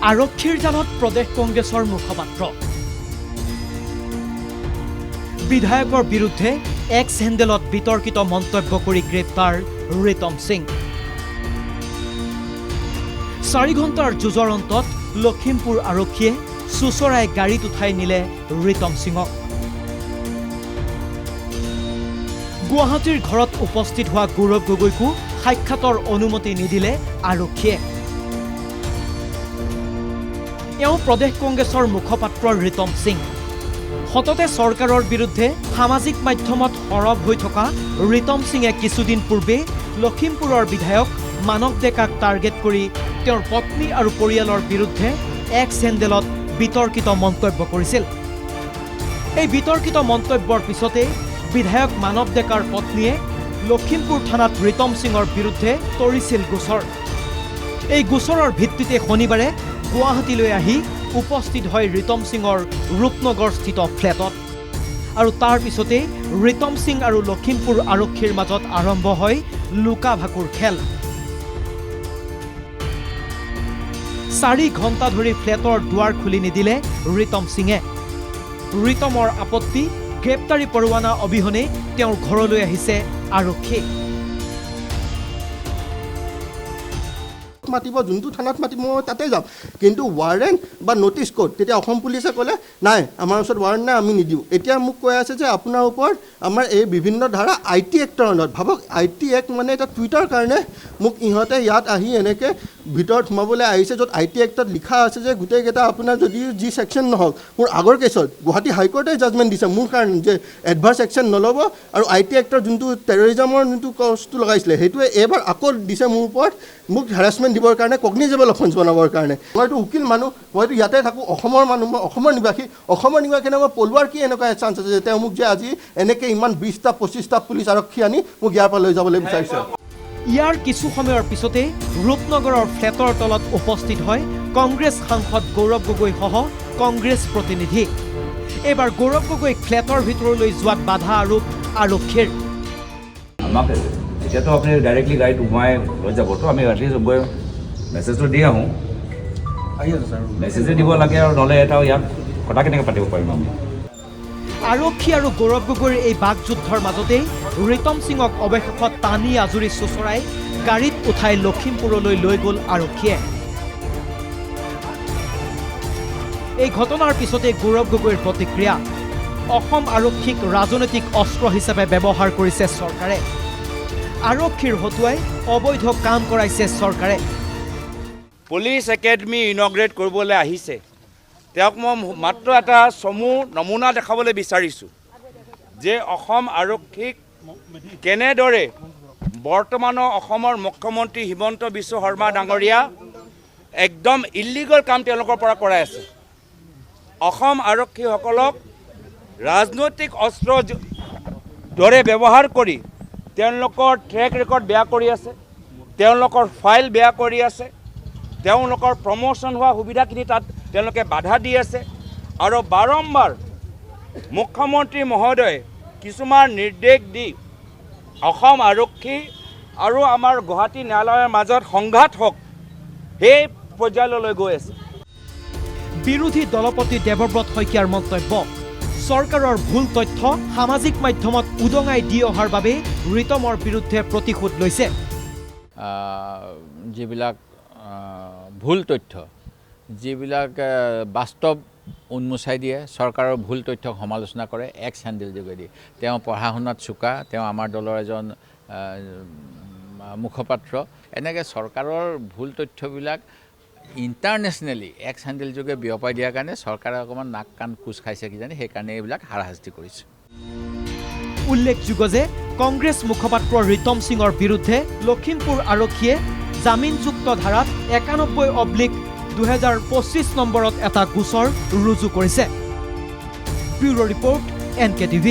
আৰক্ষীৰ জালত প্ৰদেশ কংগ্ৰেছৰ মুখপাত্ৰ বিধায়কৰ বিৰুদ্ধে এক্স হেণ্ডেলত বিতৰ্কিত মন্তব্য কৰি গ্ৰেপ্তাৰ ৰিতম সিং 4 ঘণ্টাৰ যুঁজৰ অন্তত লখিমপুৰ আৰক্ষীয়ে চুচৰাই গাড়ীত উঠাই নিলে ৰিতম সিঙক গুৱাহাটীৰ ঘৰত উপস্থিত হোৱা গৌৰৱ গগৈকো সাক্ষাতৰ অনুমতি নিদিলে আৰক্ষীয়ে এওঁ প্ৰদেশ কংগ্ৰেছৰ মুখপাত্ৰ ৰিতম সিং হততে চৰকাৰৰ বিৰুদ্ধে সামাজিক মাধ্যমত সৰব হৈ থকা ৰিতম সিঙে কিছুদিন পূৰ্বে লখিমপুৰৰ বিধায়ক মানৱ ডেকাক টাৰ্গেট কৰি তেওঁৰ পত্নী আৰু পৰিয়ালৰ বিৰুদ্ধে এক্স হেণ্ডেলত বিতৰ্কিত মন্তব্য কৰিছিল এই বিতৰ্কিত মন্তব্যৰ পিছতে বিধায়ক মানৱ ডেকাৰ পত্নীয়ে লখিমপুৰ থানাত ৰিতম সিঙৰ বিৰুদ্ধে তৰিছিল গোচৰ এই গোচৰৰ ভিত্তিতে শনিবাৰে গুৱাহাটীলৈ আহি উপস্থিত হয় ৰিতম সিঙৰ ৰূপনগৰস্থিত ফ্লেটত আৰু তাৰ পিছতে ৰিতম সিং আৰু লখিমপুৰ আৰক্ষীৰ মাজত আৰম্ভ হয় লুকা ভাকুৰ খেল 4 ঘণ্টা ধৰি ফ্লেটৰ দুৱাৰ খুলি নিদিলে ৰিতম সিঙে ৰিতমৰ আপত্তি গ্ৰেপ্তাৰী পৰোৱানা অবিহনে তেওঁৰ ঘৰলৈ আহিছে আৰক্ষী মাতিব যোনটো থানাত মাতিব মই তাতে যাম কিন্তু ৱাৰেণ্ট বা নটিছ কোড তেতিয়া অসম পুলিচে ক'লে নাই আমাৰ ওচৰত ৱাৰেণ্ট নাই আমি নিদিওঁ এতিয়া মোক কৈ আছে যে আপোনাৰ ওপৰত আমাৰ এই বিভিন্ন ধাৰা IT এক্টৰ আণ্ডাৰত ভাবক IT এক্ট মানে এটা টুইটাৰ কাৰণে মোক ইহঁতে ইয়াত আহি এনেকৈ ভিতৰত সোমাবলৈ আহিছে য'ত IT এক্টত লিখা আছে যে গোটেইকেইটা আপোনাৰ যদি যি ছেকশ্যন নহওক মোৰ আগৰ কেছত গুৱাহাটী হাইকোৰ্টে জাজমেণ্ট দিছে মোৰ কাৰণে যে এডভাৰ্ছ একশ্যন নল'ব আৰু IT এক্টৰ যোনটো টেৰৰিজমৰ যোনটো কষ্টটো লগাইছিলে সেইটোৱে এইবাৰ আকৌ দিছে মোৰ ওপৰত মোক হেৰাছমেণ্ট দিবৰ কাৰণে কগনিজেবল অফেন্স বনাবৰ কাৰণে মইতো উকিল মানুহ মইতো ইয়াতে থাকোঁ অসমৰ মানুহ মই অসমৰ নিবাসী মই পলোৱাৰ কি এনেকুৱা চান্স আছে যে তেওঁ মোক যে আজি এনেকৈ ইমান 20টা 25টা পুলিচ আৰক্ষী আনি মোক ইয়াৰ পৰা লৈ যাবলৈ বিচাৰিছে ইয়াৰ কিছু সময়ৰ পিছতে ৰূপনগৰৰ ফ্লেটৰ তলত উপস্থিত হয় কংগ্ৰেছ সাংসদ গৌৰৱ গগৈ সহ কংগ্ৰেছ প্ৰতিনিধি এবাৰ গৌৰৱ গগৈ ফ্লেটৰ ভিতৰলৈ যোৱাত বাধা আৰোপ আৰক্ষীৰ আমাকে এতিয়াতো আপুনি ডাইৰেক্টলি গাড়ীত সোমাই লৈ যাব তো আমি এটলিষ্ট গৈ মেছেজটো দি আহোঁ মেছেজে দিব লাগে আৰু নহ'লে এটাও ইয়াত কথা কেনেকৈ পাতিব পাৰিম আমি আৰক্ষী আৰু গৌৰৱ গগৈৰ এই বাকযুদ্ধৰ মাজতেই ৰিতম সিঙক অৱশেষত টানি আজুৰি চুচৰাই গাড়ীত উঠাই লখিমপুৰলৈ লৈ গ'ল আৰক্ষীয়ে এই ঘটনাৰ পিছতে গৌৰৱ গগৈৰ প্ৰতিক্ৰিয়া অসম আৰক্ষীক ৰাজনৈতিক অস্ত্ৰ হিচাপে ব্যৱহাৰ কৰিছে চৰকাৰে আৰক্ষীৰ হতুৱাই অবৈধ কাম কৰাইছে চৰকাৰে পুলিচ একাডেমি ইনগ্ৰেট কৰিবলৈ আহিছে তেওঁক মই মাত্ৰ এটা চমু নমুনা দেখাবলৈ বিচাৰিছোঁ যে অসম আৰক্ষীক কেনেদৰে বৰ্তমানৰ অসমৰ মুখ্যমন্ত্ৰী হিমন্ত বিশ্ব শৰ্মা ডাঙৰীয়া একদম ইলিগেল কাম তেওঁলোকৰ পৰা কৰাই আছে অসম আৰক্ষীসকলক ৰাজনৈতিক অস্ত্ৰ দৰে ব্যৱহাৰ কৰি তেওঁলোকৰ ট্ৰেক ৰেকৰ্ড বেয়া কৰি আছে তেওঁলোকৰ ফাইল বেয়া কৰি আছে তেওঁলোকৰ প্ৰমোশ্যন হোৱা সুবিধাখিনি তাত তেওঁলোকে বাধা দি আছে আৰু বাৰম্বাৰ মুখ্যমন্ত্ৰী মহোদয়ে কিছুমান নিৰ্দেশ দি অসম আৰক্ষী আৰু আমাৰ গুৱাহাটী ন্যায়ালয়ৰ মাজত সংঘাত হওক সেই পৰ্যায়লৈ গৈ আছে বিৰোধী দলপতি দেৱব্ৰত শইকীয়াৰ মন্তব্য চৰকাৰৰ ভুল তথ্য সামাজিক মাধ্যমত উদঙাই দি অহাৰ বাবে ৰিতমৰ বিৰুদ্ধে প্ৰতিশোধ লৈছে যিবিলাক ভুল তথ্য যিবিলাক বাস্তৱ উন্মোচাই দিয়ে চৰকাৰৰ ভুল তথ্যক সমালোচনা কৰে এক্স হেণ্ডেল যোগেদি তেওঁ পঢ়া শুনাত চোকা তেওঁ আমাৰ দলৰ এজন মুখপাত্ৰ এনেকৈ চৰকাৰৰ ভুল তথ্যবিলাক ইণ্টাৰনেশ্যনেলি এক্স হেণ্ডেল যোগে বিয়পাই দিয়াৰ কাৰণে চৰকাৰে অকণমান নাক কাণ কোচ খাইছে কিজানি সেইকাৰণে এইবিলাক হাৰাশাস্তি কৰিছে উল্লেখযোগ্য যে কংগ্ৰেছ মুখপাত্ৰ ৰিতম সিঙৰ বিৰুদ্ধে লখিমপুৰ আৰক্ষীয়ে জামিনযুক্ত ধাৰাত 91/2025 নম্বৰত এটা গোচৰ ৰুজু কৰিছে ব্যুৰো ৰিপৰ্ট NKTV